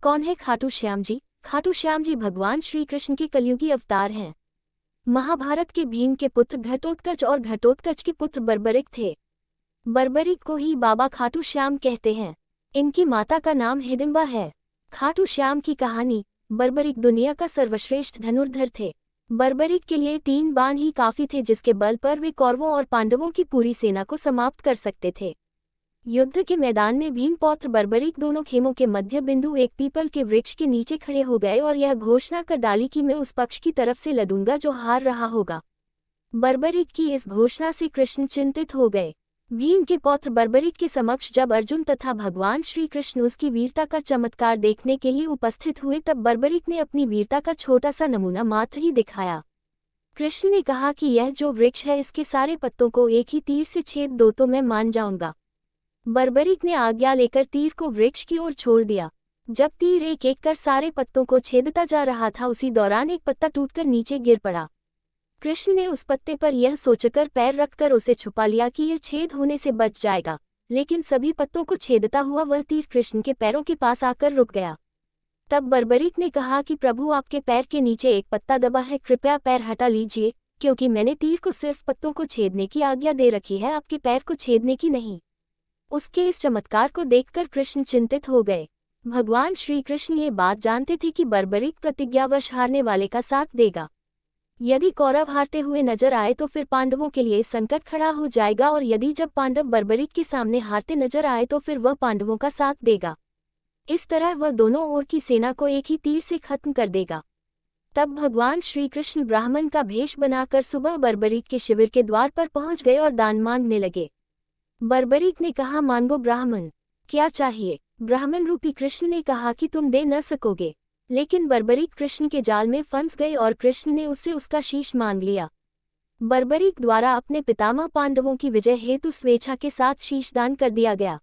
कौन है खाटू श्याम जी? खाटू श्याम जी भगवान श्री कृष्ण के कलयुगी अवतार हैं। महाभारत के भीम के पुत्र घटोत्कच और घटोत्कच के पुत्र बर्बरिक थे। बर्बरिक को ही बाबा खाटू श्याम कहते हैं। इनकी माता का नाम हिडिंबा है। खाटू श्याम की कहानी। बर्बरिक दुनिया का सर्वश्रेष्ठ धनुर्धर थे। बर्बरिक के लिए 3 बाण ही काफी थे, जिसके बल पर वे कौरवों और पांडवों की पूरी सेना को समाप्त कर सकते थे। युद्ध के मैदान में भीम पौत्र बर्बरिक दोनों खेमों के मध्य बिंदु एक पीपल के वृक्ष के नीचे खड़े हो गए और यह घोषणा कर डाली कि मैं उस पक्ष की तरफ से लड़ूंगा जो हार रहा होगा। बर्बरिक की इस घोषणा से कृष्ण चिंतित हो गए। भीम के पौत्र बर्बरिक के समक्ष जब अर्जुन तथा भगवान श्री कृष्ण उसकी वीरता का चमत्कार देखने के लिए उपस्थित हुए, तब बर्बरिक ने अपनी वीरता का छोटा सा नमूना मात्र ही दिखाया। कृष्ण ने कहा कि यह जो वृक्ष है, इसके सारे पत्तों को एक ही तीर से छेद दो तो मैं मान जाऊंगा। बर्बरिक ने आज्ञा लेकर तीर को वृक्ष की ओर छोड़ दिया। जब तीर एक एक कर सारे पत्तों को छेदता जा रहा था, उसी दौरान एक पत्ता टूटकर नीचे गिर पड़ा। कृष्ण ने उस पत्ते पर यह सोचकर पैर रखकर उसे छुपा लिया कि यह छेद होने से बच जाएगा, लेकिन सभी पत्तों को छेदता हुआ वह तीर कृष्ण के पैरों के पास आकर रुक गया। तब बर्बरिक ने कहा कि प्रभु, आपके पैर के नीचे एक पत्ता दबा है, कृपया पैर हटा लीजिए, क्योंकि मैंने तीर को सिर्फ पत्तों को छेदने की आज्ञा दे रखी है, आपके पैर को छेदने की नहीं। उसके इस चमत्कार को देखकर कृष्ण चिंतित हो गए। भगवान श्री कृष्ण ये बात जानते थे कि बर्बरिक प्रतिज्ञावश हारने वाले का साथ देगा। यदि कौरव हारते हुए नजर आए तो फिर पांडवों के लिए संकट खड़ा हो जाएगा, और यदि जब पांडव बर्बरिक के सामने हारते नजर आए तो फिर वह पांडवों का साथ देगा। इस तरह वह दोनों ओर की सेना को एक ही तीर से खत्म कर देगा। तब भगवान श्री कृष्ण ब्राह्मण का भेष बनाकर सुबह बर्बरिक के शिविर के द्वार पर पहुंच गए और दान मांगने लगे। बर्बरिक ने कहा, मांगो ब्राह्मण, क्या चाहिए? ब्राह्मण रूपी कृष्ण ने कहा कि तुम दे न सकोगे। लेकिन बर्बरिक कृष्ण के जाल में फंस गए और कृष्ण ने उससे उसका शीश मांग लिया। बर्बरिक द्वारा अपने पितामह पांडवों की विजय हेतु स्वेच्छा के साथ शीश दान कर दिया गया।